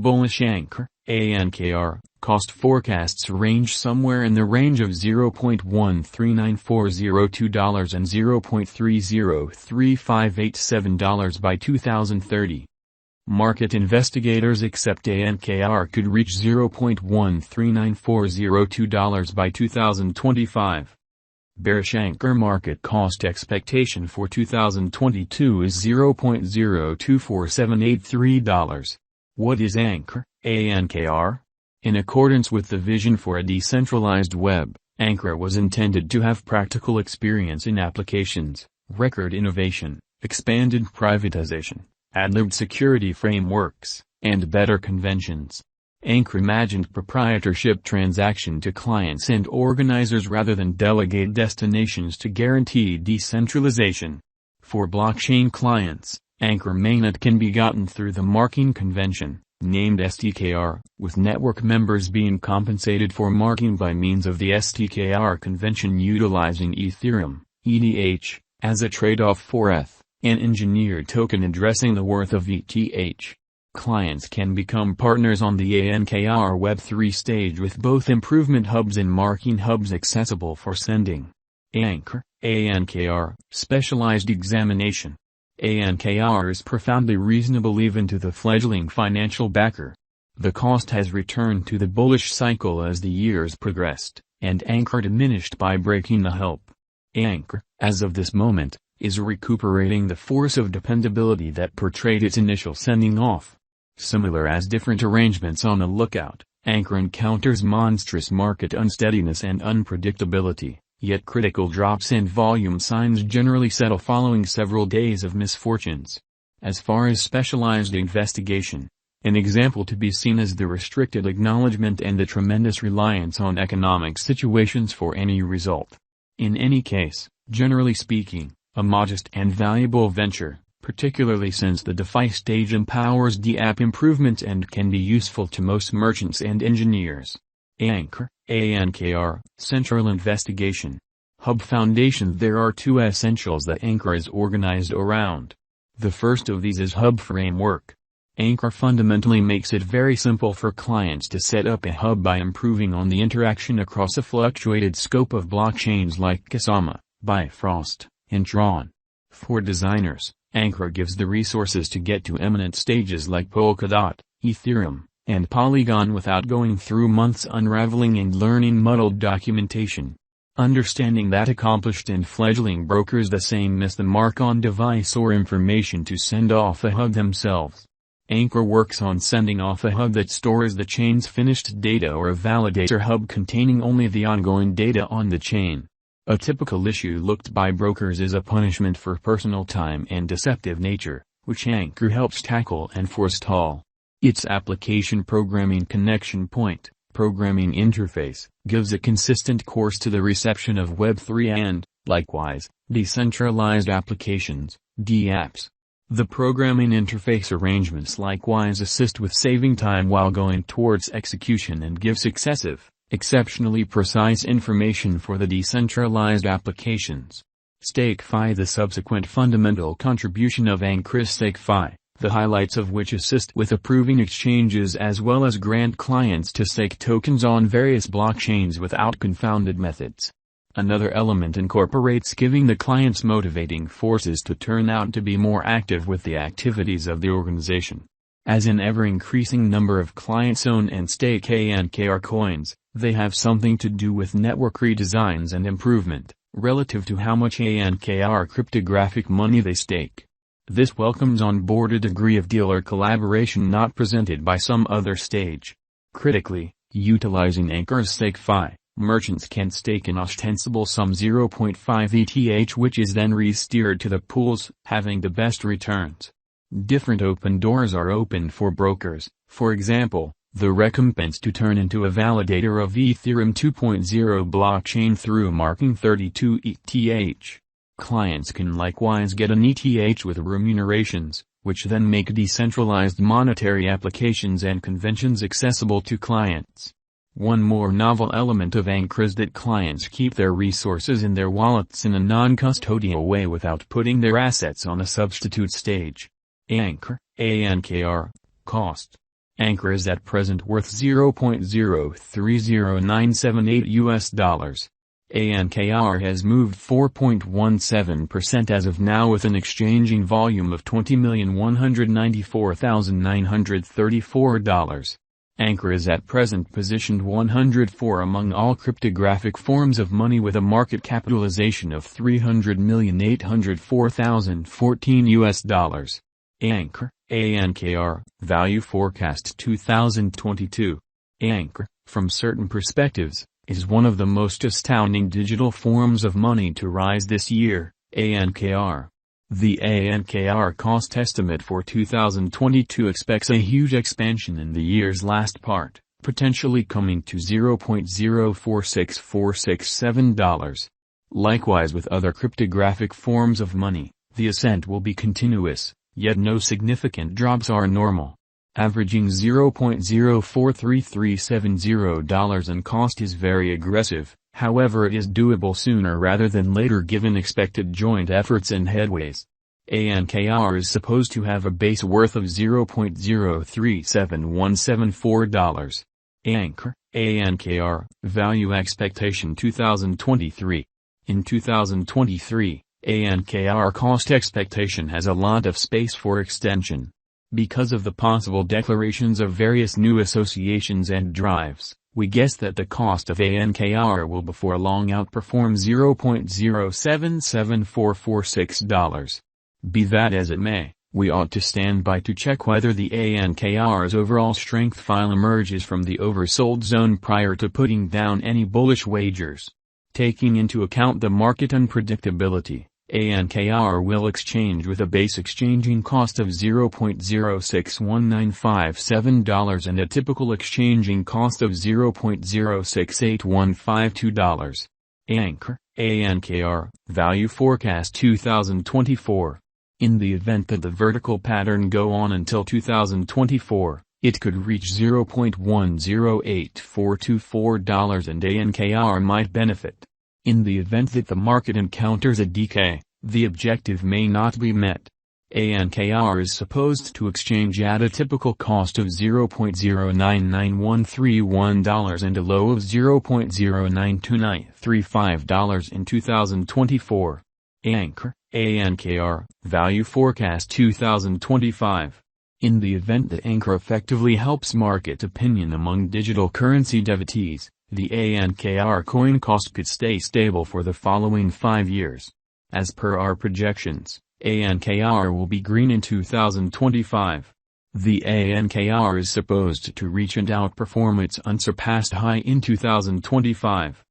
Bullish Ankr, ANKR, cost forecasts range somewhere in the range of $0.139402 and $0.303587 by 2030. Market investigators accept ANKR could reach $0.139402 by 2025. Bearish Ankr market cost expectation for 2022 is $0.024783. What is Ankr, ANKR? In accordance with the vision for a decentralized web, Ankr was intended to have practical experience in applications, record innovation, expanded privatization, ad-libbed security frameworks, and better conventions. Ankr imagined proprietorship transaction to clients and organizers rather than delegate destinations to guarantee decentralization. For blockchain clients, Ankr mainnet can be gotten through the marking convention, named STKR, with network members being compensated for marking by means of the STKR convention utilizing Ethereum, ETH, as a trade-off for ETH, an engineered token addressing the worth of ETH. Clients can become partners on the ANKR Web3 stage with both improvement hubs and marking hubs accessible for sending. Ankr, ANKR, specialized examination. ANKR is profoundly reasonable even to the fledgling financial backer. The cost has returned to the bullish cycle as the years progressed, and Ankr diminished by breaking the help. Ankr, as of this moment, is recuperating the force of dependability that portrayed its initial sending off. Similar as different arrangements on the lookout, Ankr encounters monstrous market unsteadiness and unpredictability. Yet critical drops and volume signs generally settle following several days of misfortunes. As far as specialized investigation, an example to be seen is the restricted acknowledgement and the tremendous reliance on economic situations for any result. In any case, generally speaking, a modest and valuable venture, particularly since the DeFi stage empowers DApp improvement and can be useful to most merchants and engineers. Ankr, ANKR, Central Investigation. Hub Foundation. There are two essentials that Ankr is organized around. The first of these is Hub Framework. Ankr fundamentally makes it very simple for clients to set up a hub by improving on the interaction across a fluctuated scope of blockchains like Kusama, Bifrost, and Tron. For designers, Ankr gives the resources to get to eminent stages like Polkadot, Ethereum, and Polygon without going through months unraveling and learning muddled documentation. Understanding that accomplished and fledgling brokers the same miss the mark on device or information to send off a hub themselves. Ankr works on sending off a hub that stores the chain's finished data or a validator hub containing only the ongoing data on the chain. A typical issue looked by brokers is a punishment for personal time and deceptive nature, which Ankr helps tackle and forestall. Its application programming connection point, programming interface, gives a consistent course to the reception of Web3 and, likewise, decentralized applications, DApps. The programming interface arrangements likewise assist with saving time while going towards execution and give exceptionally precise information for the decentralized applications. StakeFi. The subsequent fundamental contribution of Ankr is StakeFi, the highlights of which assist with approving exchanges as well as grant clients to stake tokens on various blockchains without confounded methods. Another element incorporates giving the clients motivating forces to turn out to be more active with the activities of the organization. As an ever-increasing number of clients own and stake ANKR coins, they have something to do with network redesigns and improvement, relative to how much ANKR cryptographic money they stake. This welcomes on board a degree of dealer collaboration not presented by some other stage. Critically, utilizing Ankr's StakeFi, merchants can stake an ostensible sum 0.5 ETH which is then re-steered to the pools having the best returns. Different open doors are opened for brokers, for example, the recompense to turn into a validator of Ethereum 2.0 blockchain through marking 32 ETH. Clients can likewise get an ETH with remunerations, which then make decentralized monetary applications and conventions accessible to clients. One more novel element of Ankr is that clients keep their resources in their wallets in a non-custodial way without putting their assets on a substitute stage. Ankr, ANKR, cost. Ankr is at present worth $0.030978. Ankr has moved 4.17% as of now with an exchanging volume of $20,194,934. Ankr is at present positioned 104 among all cryptographic forms of money with a market capitalization of $300,804,014. Ankr, Value Forecast 2022. Ankr, from certain perspectives, is one of the most astounding digital forms of money to rise this year. Ankr. The Ankr cost estimate for 2022 expects a huge expansion in the year's last part, potentially coming to $0.046467. Likewise with other cryptographic forms of money, the ascent will be continuous, yet no significant drops are normal. Averaging $0.043370 in cost is very aggressive, however it is doable sooner rather than later given expected joint efforts and headways. Ankr is supposed to have a base worth of $0.037174. Ankr, Value Expectation 2023. In 2023, Ankr cost expectation has a lot of space for extension. Because of the possible declarations of various new associations and drives, we guess that the cost of Ankr will before long outperform $0.077446. Be that as it may, we ought to stand by to check whether the Ankr's overall strength file emerges from the oversold zone prior to putting down any bullish wagers. Taking into account the market unpredictability, Ankr will exchange with a base exchanging cost of $0.061957 and a typical exchanging cost of $0.068152. Ankr, Value Forecast 2024. In the event that the vertical pattern go on until 2024, it could reach $0.108424 and Ankr might benefit. In the event that the market encounters a decay, the objective may not be met. Ankr is supposed to exchange at a typical cost of $0.099131 and a low of $0.092935 in 2024. Ankr, Value Forecast 2025. In the event that Ankr effectively helps market opinion among digital currency devotees, the Ankr coin cost could stay stable for the following 5 years. As per our projections, Ankr will be green in 2025. The Ankr is supposed to reach and outperform its unsurpassed high in 2025.